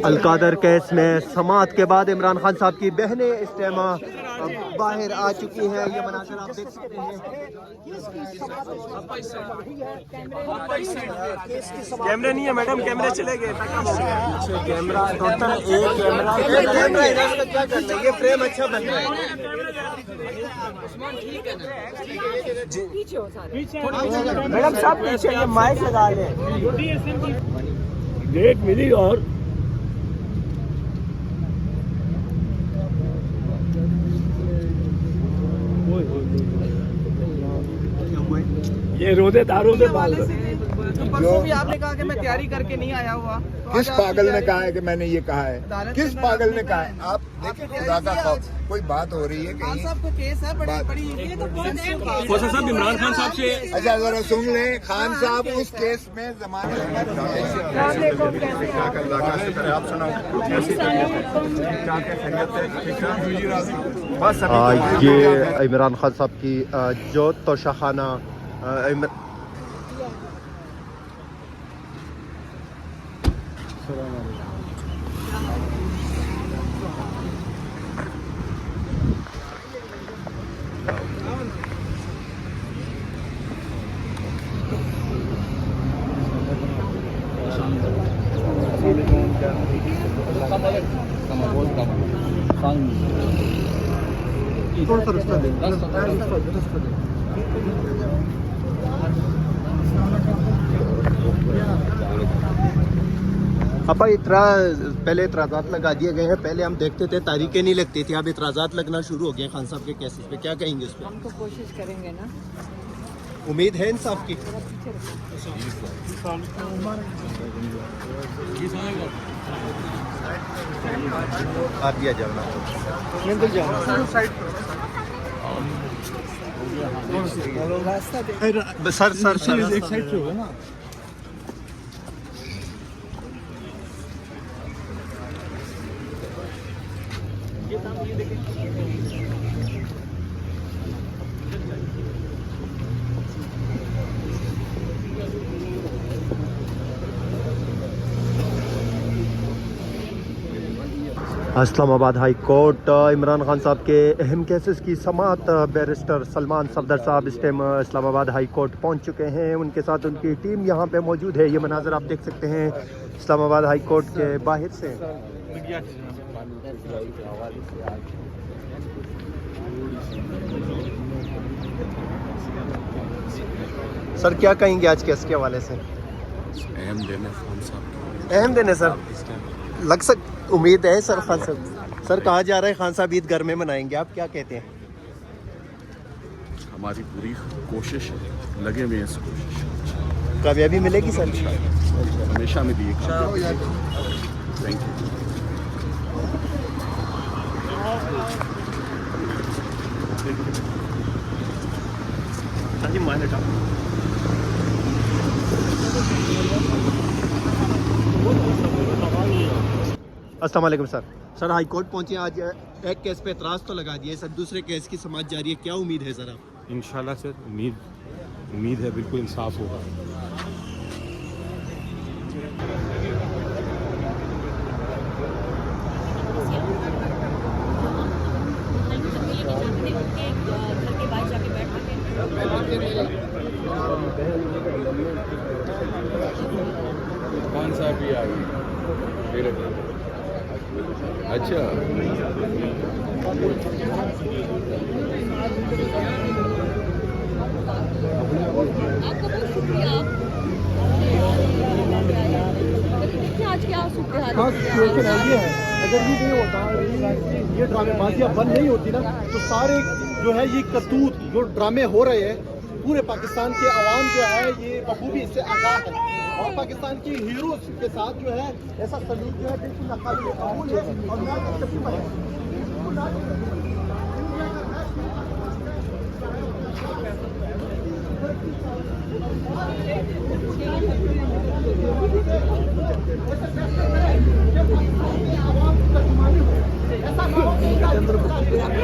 القادر case میں سماعت کے بعد عمران خان صاحب کی بہنیں اس ٹائم باہر آ چکی ہیں. یہ مناظر آپ دیکھ سکتے ہیں. کیمرے نہیں ہے میڈم, کیمرے چلے گئے. کیمرہ ٹوٹل ایک کیمرہ کیا کرنا ہے, یہ فریم اچھا بن رہا ہے. میڈم صاحب پیچھے یہ مائک لگا لیں. ڈیٹ ملی اور یہ روزے داروں سے بات جو بھی آپ نے کہا کہ میں تیاری کر کے نہیں آیا ہوا. کس پاگل نے کہا ہے کہ میں نے یہ کہا ہے؟ کس پاگل نے کہا ہے؟ آپ دیکھیں خدا کا خوف, کوئی بات ہو رہی ہے خان صاحب کو کیس ہے بڑی خان صاحب عمران خان صاحب سے. اچھا ذرا سن لیں, خان صاحب اس کیس میں زمانے یہ عمران خان صاحب کی جو توشاخانہ اپا پہلے اعتراضات لگا دیے گئے ہیں. پہلے ہم دیکھتے تھے تاریخیں نہیں لگتی تھی, اب اعتراضات لگنا شروع ہو گئے خان صاحب کے کیسز پہ. کیا کہیں گے اس پہ؟ ہم تو کوشش کریں گے نا. امید ہے انصاف کی. آپ دیا جانا سر ایک سائڈ سے ہوگا نا. اسلام آباد ہائی کورٹ عمران خان صاحب کے اہم کیسز کی سماعت. بیرسٹر سلمان صفدر صاحب اس ٹائم اسلام آباد ہائی کورٹ پہنچ چکے ہیں. ان کے ساتھ ان کی ٹیم یہاں پہ موجود ہے. یہ مناظر آپ دیکھ سکتے ہیں اسلام آباد ہائی کورٹ کے باہر سے. سر کیا کہیں گے آج کیس کے حوالے سے؟ اہم دن ہے سر. لگ امید ہے سر. خان صاحب سر کہا جا رہا ہے خان صاحب عید گھر میں منائیں گے, آپ کیا کہتے ہیں؟ ہماری پوری کوشش ہے, لگے ہوئے ہیں اس کوشش. کامیابی ملے گی سر؟ ہمیشہ ملی ہے. Thank you. السلام علیکم سر. سر ہائی کورٹ پہنچے آج. ایک کیس پہ اعتراض تو لگا دیے سر, دوسرے کیس کی سماعت جاری ہے. کیا امید ہے سر آپ؟ انشاءاللہ سر امید ہے بالکل انصاف ہوگا. کون سا بھی آ گئی. اچھا اگر یہ نہیں ہوتا, یہ ڈرامے بازیاں بند نہیں ہوتی نا, تو سارے جو ہے یہ کرتوت جو ڈرامے ہو رہے ہیں پورے پاکستان کے عوام جو ہے یہ بخوبی اس سے آگاہ ہے. اور پاکستان کی ہیروز کے ساتھ جو ہے ایسا سلوک جو ہے بالکل ناقابل قبول ہے. اور میں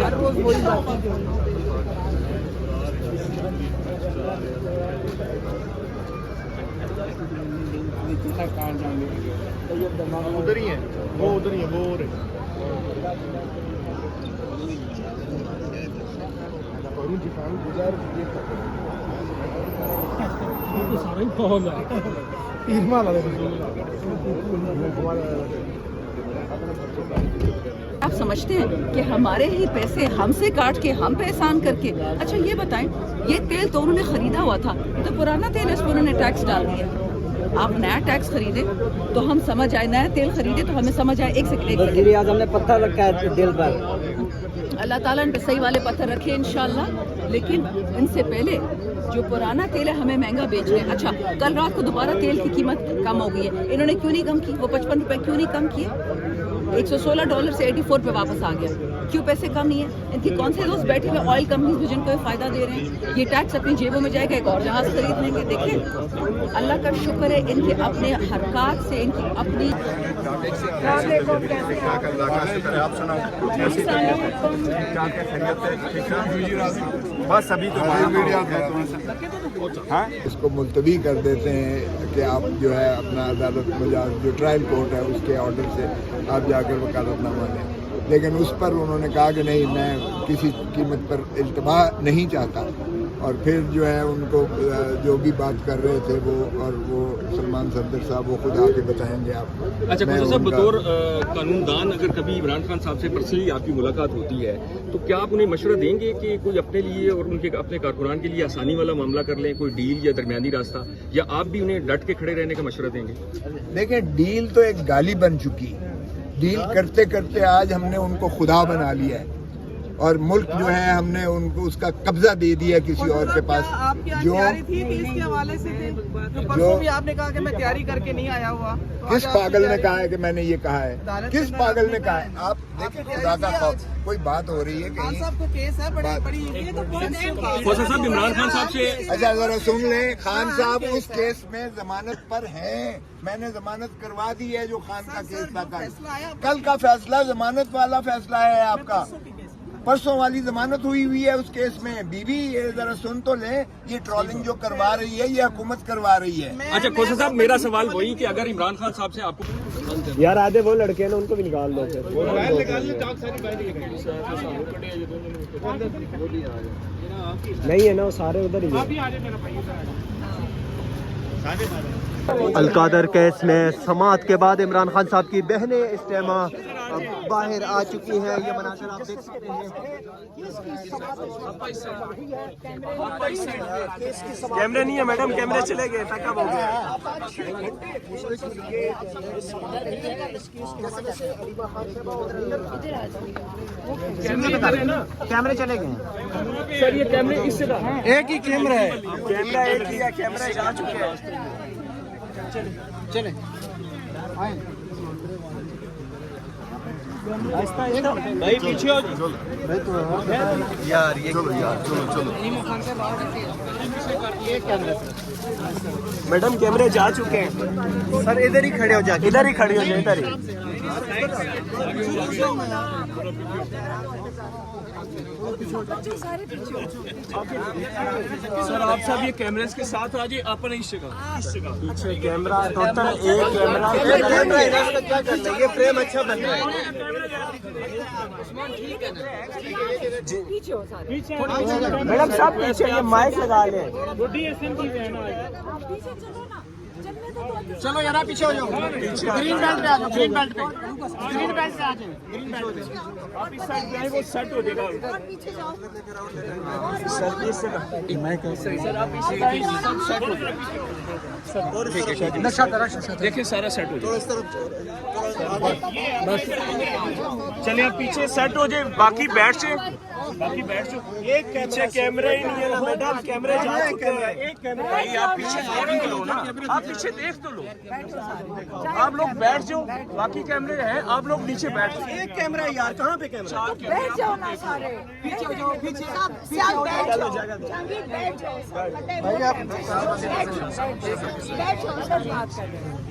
ہر روز وہی بات ہے. ادھر ہی ہیں وہ ادھر ہی ہیں وہ آپ سمجھتے ہیں کہ ہمارے ہی پیسے ہم سے کاٹ کے ہم پہ احسان کر کے؟ اچھا یہ بتائیں، یہ تیل تو انہوں نے خریدا ہوا تھا، تو پرانا تیل ہے اس پہ انہوں نے ٹیکس ڈال دیا. آپ نیا ٹیکس خریدے تو ہم سمجھ آئے، نیا تیل خریدے تو ہمیں سمجھ آئے. ایک سیکنڈ، اعظم نے پتھر رکھا ہے دل پر. اللہ تعالیٰ ان پہ صحیح والے پتھر رکھے انشاءاللہ. لیکن ان سے پہلے جو پرانا تیل ہے ہمیں مہنگا بیچ رہے ہیں. اچھا کل رات کو دوبارہ تیل کی قیمت کم ہو گئی ہے، انہوں نے کیوں نہیں کم کی؟ وہ 55 روپے کیوں نہیں کم کیے؟ $116 سے 84 پہ واپس آ گیا. کیوں پیسے کم نہیں ہیں؟ ان کی کون سے دوست بیٹھے ہوئے آئل کمپنیز بھی جن کو یہ فائدہ دے رہے ہیں. یہ ٹیکس اپنی جیبوں میں جائے گا، ایک اور جہاز خرید لیں گے. دیکھیں اللہ کا شکر ہے، ان کے اپنے حرکات سے، ان کی اپنی بس ابھی تو اس کو ملتوی کر دیتے ہیں کہ آپ جو ہے اپنا عدالت مجاز جو ٹرائل کورٹ ہے اس کے آرڈر سے آپ جا کر وکالت نامہ دیں. لیکن اس پر انہوں نے کہا کہ نہیں، میں کسی قیمت پر التوا نہیں چاہتا. اور پھر جو ہے ان کو جو بھی بات کر رہے تھے وہ سلمان صفدر صاحب وہ خود آ کے بتائیں گے آپ کو. اچھا خدا صاحب، بطور قانون دان اگر کبھی عمران خان صاحب سے پرسنلی آپ کی ملاقات ہوتی ہے تو کیا آپ انہیں مشورہ دیں گے کہ کوئی اپنے لیے اور ان کے اپنے کارکنان کے لیے آسانی والا معاملہ کر لیں، کوئی ڈیل یا درمیانی راستہ، یا آپ بھی انہیں ڈٹ کے کھڑے رہنے کا مشورہ دیں گے؟ دیکھیں، ڈیل تو ایک گالی بن چکی. ڈیل کرتے کرتے آج ہم نے ان کو خدا بنا لیا ہے، اور ملک جو ہے ہم نے ان کو اس کا قبضہ دے دیا کسی اور کے پاس. جو بھی آپ نے کہا کہ میں تیاری کر کے نہیں آیا ہوا. کس پاگل نے کہا ہے کہ میں نے یہ کہا ہے؟ کس پاگل نے کہا ہے؟ آپ دیکھیں خدا کا خوف، کوئی بات ہو رہی ہے خان صاحب کو کیس ہے بڑی خدا صاحب عمران خان صاحب سے اچھا ذرا سن لیں. خان صاحب اس کیس میں ضمانت پر ہیں، میں نے ضمانت کروا دی ہے. جو خان کا کیس تھا کل کا فیصلہ ضمانت والا فیصلہ ہے آپ کا. پرسوں والی ضمانت ہوئی ہے اس کیس میں. بیوی ذرا سن تو لیں، یہ ٹرولنگ جو کروا رہی ہے یہ حکومت کروا رہی ہے. اچھا کوسا صاحب، میرا سوال وہی کہ اگر عمران خان صاحب سے آپ کو یار آدھے وہ لڑکے ہیں ان کو بھی نکال دو. نہیں ہے نا، وہ سارے ادھر ہی القادر کیس میں سماعت کے بعد عمران خان صاحب کی بہنیں اس ٹائم باہر آ چکی ہیں. یہ مناظر آپ دیکھ سکتے ہیں. کیمرے نہیں ہے میڈم، کیمرے چلے گئے، پیک ہو گیا. کیمرے چلے گئے سر، یہ کیمرے اس سے ایک ہی کیمرہ ہے، کیمرہ ایک ہی ہے، کیمرہ جا چکے ہیں. چلیں بھائی پیچھے ہو یار. یہ چلو میڈم، کیمرے جا چکے ہیں سر. ادھر ہی کھڑے ہو جائے، ادھر ہی کھڑے ہو جائے، ادھر ہی. سر آپ سب یہ کیمرز کے ساتھ آ جائے. آپ نے اس جگہ پیچھے کیمرہ ٹوٹل ایک کیمرہ. کیا کرنا ہے؟ یہ فریم اچھا بن رہا ہے. میڈم صاحب پیچھے، یہ مائک لگا لیں. چلو یار پیچھے ہو جاؤ، گرین بیلٹ پہ آ جاؤ. گرین بیلٹ پہ آ جائیں. گرین بیلٹ پہ آپ اس سائڈ پہ آئیں، وہ سیٹ ہو جائے گا. سر آپ اس سائڈ سیٹ ہو جائے، دیکھیں سارا سیٹ ہو جائے. بس چلیے آپ پیچھے سیٹ ہو جائے، باقی بیٹھ جائیں. ایک پیچھے کیمرہ ہی نہیں ہے نا میڈم، کیمرے جا چکے ہیں. ایک کیمرہ ہی، آپ پیچھے دیکھ تو لو نا، آپ پیچھے دیکھ تو لو. آپ لوگ بیٹھ جاؤ، باقی کیمرے ہیں، آپ لوگ نیچے بیٹھ جاؤ. ایک کیمرہ ہے یار، کہاں پہ کیمرہ؟ بیٹھ جاؤ نا سارے، پیچھے ہو جاؤ، پیچھے بیٹھ جاؤ. جہانگیر بیٹھ جاؤ.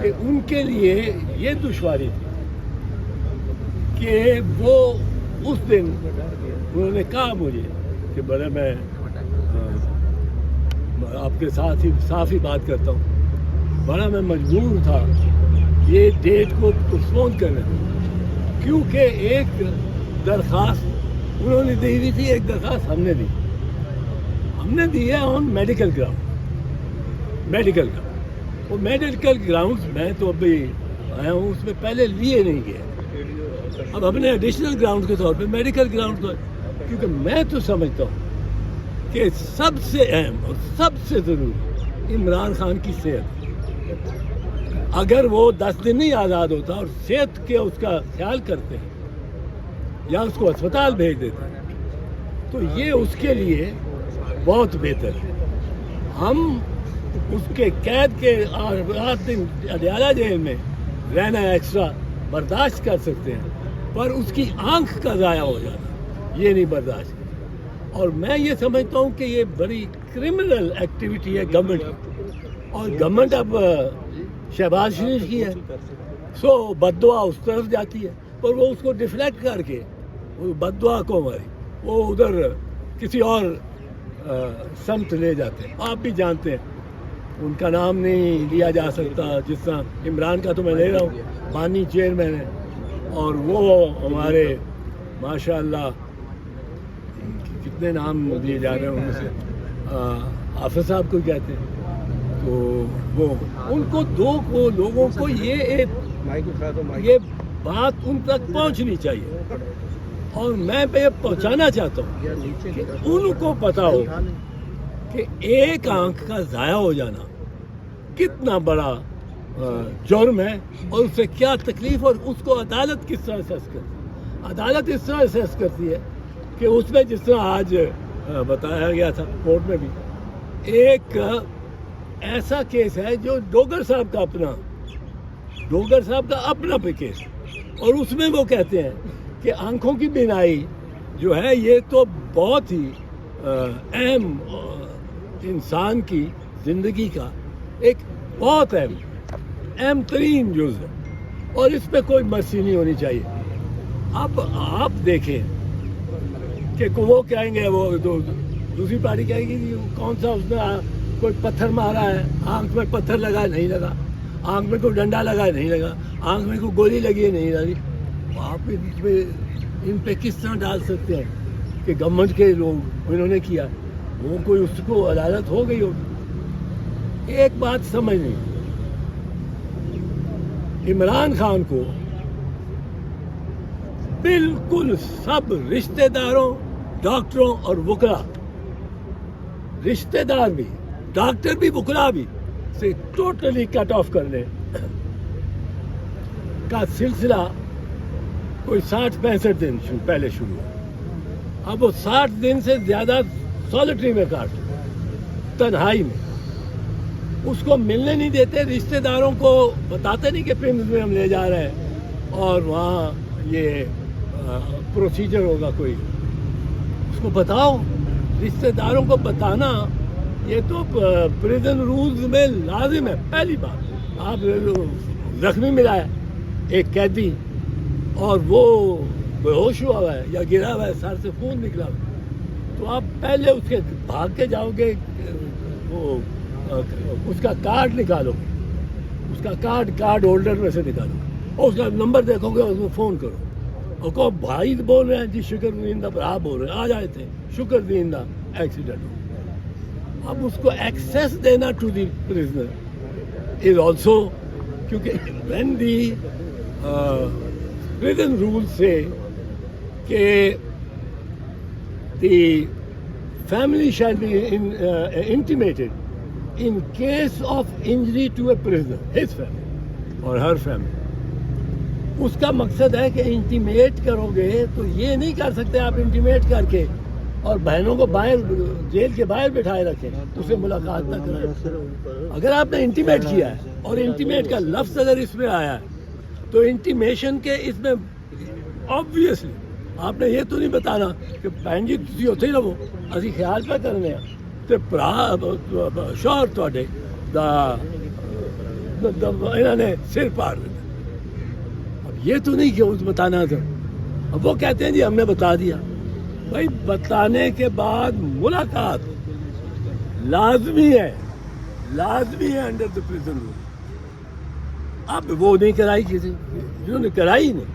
کہ ان کے لیے یہ دشواری تھی کہ وہ اس دن انہوں نے کہا مجھے کہ بڑے میں آپ کے ساتھ ہی صاف ہی بات کرتا ہوں، بڑا میں مجبور تھا یہ ڈیٹ کو پوسٹپون کرنے کیونکہ ایک درخواست انہوں نے دی ہوئی تھی، ایک درخواست ہم نے دی ہے آن میڈیکل گراؤنڈ وہ میڈیکل گراؤنڈ میں تو ابھی آیا ہوں، اس میں پہلے لیے نہیں گئے، اب ہم نے ایڈیشنل گراؤنڈ کے طور پہ میڈیکل گراؤنڈ کو، کیونکہ میں تو سمجھتا ہوں کہ سب سے اہم اور سب سے ضروری عمران خان کی صحت، اگر وہ 10 دن نہیں آزاد ہوتا اور صحت کے اس کا خیال کرتے ہیں یا اس کو اسپتال بھیج دیتے ہیں تو یہ اس کے لیے بہت بہتر ہے۔ ہم اس کے قید کے 8 دن اڈیالہ جیل میں رہنا ایکسٹرا برداشت کر سکتے ہیں، پر اس کی آنکھ کا ضائع ہو جانا یہ نہیں برداشت کرتے۔ اور میں یہ سمجھتا ہوں کہ یہ بڑی کرمنل ایکٹیویٹی ہے گورنمنٹ کی، اور گورنمنٹ اب شہباز شریف کی ہے، سو بد دعا اس طرف جاتی ہے، پر وہ اس کو ڈیفلیکٹ کر کے وہ بد دعا کو وہ ادھر کسی اور سمت لے جاتے ہیں۔ آپ بھی جانتے ہیں ان کا نام نہیں لیا جا سکتا، جس طرح عمران کا تو میں لے رہا ہوں، بانی چیئرمین ہے، اور وہ ہمارے ماشاء اللہ کتنے نام دیے جا رہے ہیں ان میں سے حافظ صاحب کو کہتے ہیں، تو وہ ان کو لوگوں کو یہ بات ان تک پہنچنی چاہیے، اور میں یہ پہنچانا چاہتا ہوں کہ ان کو پتہ ہو کہ ایک آنکھ کا ضائع ہو جانا کتنا بڑا جرم ہے، اور اس سے کیا تکلیف، اور اس کو عدالت کس طرح اسیس کرتی ہے۔ عدالت اس طرح اسیس کرتی ہے کہ اس میں جس طرح آج بتایا گیا تھا کورٹ میں بھی، ایک ایسا کیس ہے جو ڈوگر صاحب کا اپنا کیس، اور اس میں وہ کہتے ہیں کہ آنکھوں کی بینائی جو ہے یہ تو بہت ہی اہم انسان کی زندگی کا ایک بہت اہم ترین جز ہے، اور اس پہ کوئی مرسی نہیں ہونی چاہیے۔ اب آپ دیکھیں کہ وہ کہیں گے، وہ دوسری پارٹی کہیں گی کہ کون سا اس نے کوئی پتھر مارا ہے، آنکھ میں پتھر لگا نہیں لگا، آنکھ میں کوئی ڈنڈا لگا نہیں لگا، آنکھ میں کوئی گولی لگی ہے نہیں لگی، آپ ان پہ کس طرح ڈال سکتے ہیں کہ گورنمنٹ کے لوگ انہوں نے کیا، وہ کوئی اس کو عدالت ہو گئی ہوگی۔ ایک بات سمجھ نہیں، عمران خان کو بالکل سب رشتہ داروں، ڈاکٹروں اور وکلا، رشتہ دار بھی، ڈاکٹر بھی، وکلا بھی سے ٹوٹلی کٹ آف کرنے کا سلسلہ کوئی 60-65 دن پہلے شروع ہوا۔ اب وہ 60 دن سے زیادہ سالٹری میں کاٹ، تنہائی میں، اس کو ملنے نہیں دیتے، رشتہ داروں کو بتاتے نہیں کہ پرمز میں ہم لے جا رہے ہیں اور وہاں یہ پروسیجر ہوگا کوئی، اس کو بتاؤ، رشتہ داروں کو بتانا یہ تو پریزن رولز میں لازم ہے۔ پہلی بات، آپ زخمی ملا ہے ایک قیدی اور وہ بے ہوش ہوا ہوا ہے یا گرا ہوا ہے، سر سے خون نکلا ہوا ہے، تو آپ پہلے اس کے بھاگ کے جاؤ گے، وہ اس کا کارڈ نکالو، اس کا کارڈ ہولڈر میں سے نکالو، اور اس کا نمبر دیکھو گے، اس میں فون کرو اور کہو بھائی بول رہے ہیں جی، شکر زندہ برا بول رہے ہیں، آ جائے تھے، شکر زندہ ایکسیڈنٹ ہو۔ اب اس کو ایکسیس دینا to the prisoner is also, کیونکہ when the prison rules say کہ the family shall be intimated in case of injury to a prisoner, his family or her family. اس کا مقصد ہے کہ انٹیمیٹ کرو گے تو یہ نہیں کر سکتے آپ انٹیمیٹ کر کے اور بہنوں کو باہر جیل کے باہر بٹھائے رکھیں، اس سے ملاقات نہ کریں۔ اگر آپ نے انٹیمیٹ کیا ہے اور انٹیمیٹ کا لفظ اگر اس میں آیا ہے تو انٹیمیشن کے اس میں آبویسلی آپ نے یہ تو نہیں بتانا کہ بہن جی تسی اتھے ہی رہو، اسی خیال پہ کرنے ہیں تے شوہر تواڈے دا انہوں نے سر پاڑ دیتا. اب یہ تو نہیں کہ اس بتانا تھا. اب وہ کہتے ہیں جی ہم نے بتا دیا. بھائی بتانے کے بعد ملاقات لازمی ہے انڈر دا پریزن رول. اب وہ نہیں کرائی کسی, جنہوں نے کرائی نہیں.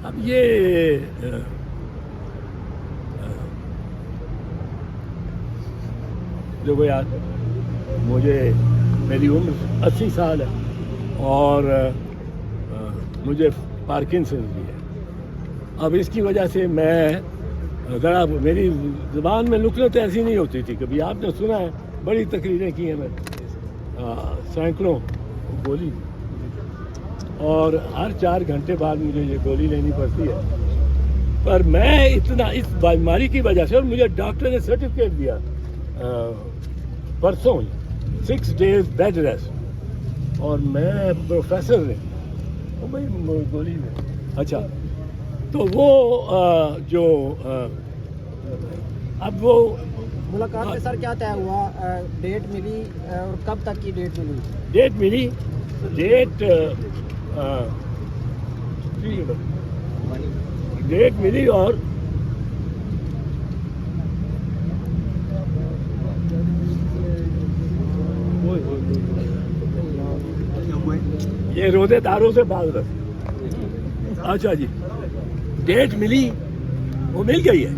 اب یہ دیکھو یار, مجھے میری عمر 80 سال ہے اور مجھے پارکنسن بھی ہے. اب اس کی وجہ سے میں ذرا میری زبان میں نکلت ایسی نہیں ہوتی تھی. کبھی آپ نے سنا ہے, بڑی تقریریں کی ہیں میں, سینکڑوں گولی, اور ہر 4 گھنٹے بعد مجھے یہ گولی لینی پڑتی ہے. پر میں اتنا اس بیماری کی وجہ سے, اور مجھے ڈاکٹر نے سرٹیفکیٹ دیا پرسوں 6 days بیڈ ریسٹ, اور میں پروفیسر نے بھائی گولی میں. اچھا تو وہ جو اب وہ ملاقات میں سر کیا طے ہوا, ڈیٹ ملی اور کب تک کی ڈیٹ ملی؟ ڈیٹ ملی اور یہ روزے داروں سے بات رکھ. اچھا جی, ڈیٹ ملی, وہ مل گئی ہے,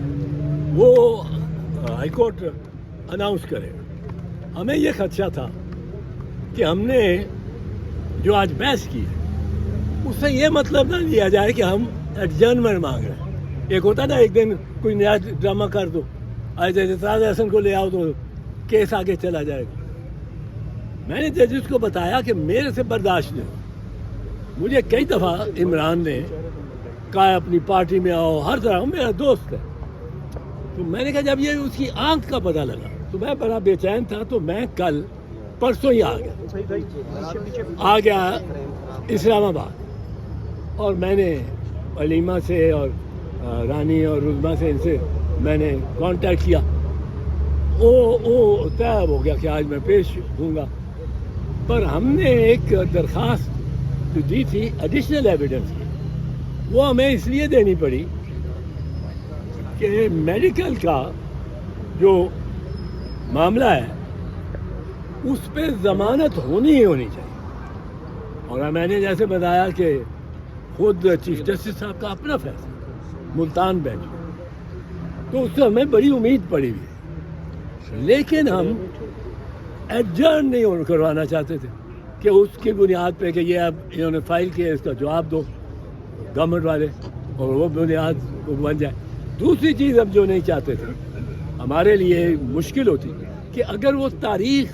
وہ ہائی کورٹ اناؤنس کرے. ہمیں یہ خدشہ تھا کہ ہم نے جو آج بحث کی ہے اس سے یہ مطلب نہ لیا جائے کہ ہم ایڈجرنمنٹ مانگ رہے ہیں. ایک ہوتا نا ایک دن کوئی نیا ڈرامہ کر دو, آج اعتراض احسن کو لے آؤ تو کیس آگے چلا جائے گا. میں نے ججز کو بتایا کہ میرے سے برداشت نہیں. مجھے کئی دفعہ عمران نے کہا اپنی پارٹی میں آؤ, ہر طرح, میرا دوست ہے. تو میں نے کہا جب یہ اس کی آنکھ کا پتہ لگا تو میں بڑا بے چین تھا. تو میں کل پرسوں ہی آ گیا اسلام آباد, اور میں نے علیمہ سے اور رانی اور رزما سے, ان سے میں نے کانٹیکٹ کیا. وہ طے ہو گیا کہ آج میں پیش ہوں گا. پر ہم نے ایک درخواست جو دی تھی ایڈیشنل ایویڈنس کی, وہ ہمیں اس لیے دینی پڑی کہ میڈیکل کا جو معاملہ ہے اس پہ ضمانت ہونی چاہیے. اور میں نے جیسے بتایا کہ خود چیف جسٹس صاحب کا اپنا فیصلہ ملتان بینچ, تو اس سے ہمیں بڑی امید پڑی ہوئی. لیکن ہم ایڈجرن نہیں کروانا چاہتے تھے کہ اس کی بنیاد پہ کہ یہ اب انہوں نے فائل کیا, اس کا جواب دو گورنمنٹ والے, اور وہ بنیاد بن جائے. دوسری چیز ہم جو نہیں چاہتے تھے, ہمارے لیے مشکل ہوتی کہ اگر وہ تاریخ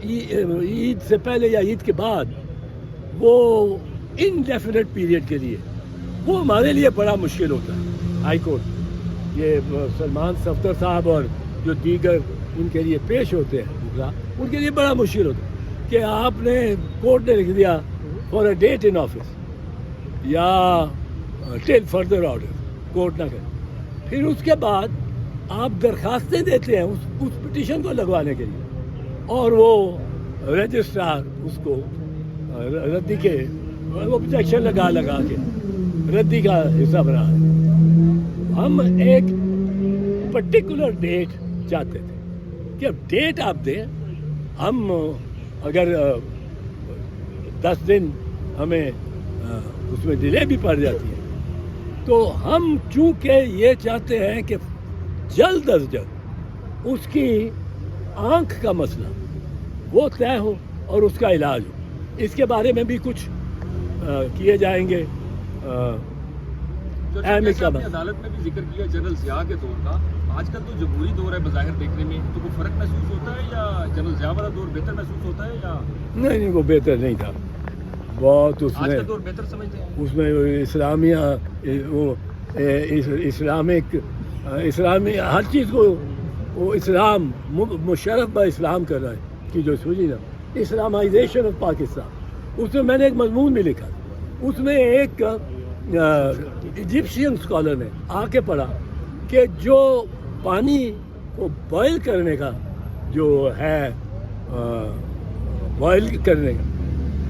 عید سے پہلے یا عید کے بعد وہ انڈیفینٹ پیریڈ کے لیے, وہ ہمارے لیے بڑا مشکل ہوتا ہے. ہائی کورٹ یہ سلمان صفدر صاحب اور جو دیگر ان کے لیے پیش ہوتے ہیں ان کے لیے بڑا مشکل ہوتا ہے کہ آپ نے کورٹ نے لکھ دیا for a date in office یا ٹل فردر آرڈر, کورٹ نہ کرے. پھر اس کے بعد آپ درخواستیں دیتے ہیں اس پٹیشن کو لگوانے کے لیے, اور وہ رجسٹرار اس کو ردی کے وہ آبجیکشن لگا کے ردی کا حصہ بنا ہے. ہم ایک پرٹیکولر ڈیٹ چاہتے تھے کہ اب ڈیٹ آپ دیں. ہم اگر 10 دن ہمیں اس میں ڈیلے بھی پڑ جاتی ہے, تو ہم چونکہ یہ چاہتے ہیں کہ جلد از جلد اس کی آنکھ کا مسئلہ وہ طے ہو اور اس کا علاج ہو. اس کے بارے میں بھی کچھ کیے جائیں گے. عدالت میں بھی ذکر کیا جنرل ضیاء کے دور کا, آج کل تو جمہوری دور ہے بظاہر دیکھنے میں, تو کوئی فرق محسوس ہوتا ہے یا جنرل ضیاء والا دور بہتر محسوس ہوتا ہے یا نہیں؟ وہ بہتر نہیں تھا بہت. اس میں دور بہتر سمجھتے ہیں, اس میں اسلامیہ وہ اسلامی ہر چیز کو وہ اسلام مشرف با اسلام کر رہا ہے کہ جو سوچی نا اسلامائزیشن آف پاکستان. اس میں نے ایک مضمون بھی لکھا, اس میں ایک ایجپشین اسکالر نے آ کے پڑھا کہ جو پانی کو بوائل کرنے کا جو ہے بوائل کرنے کا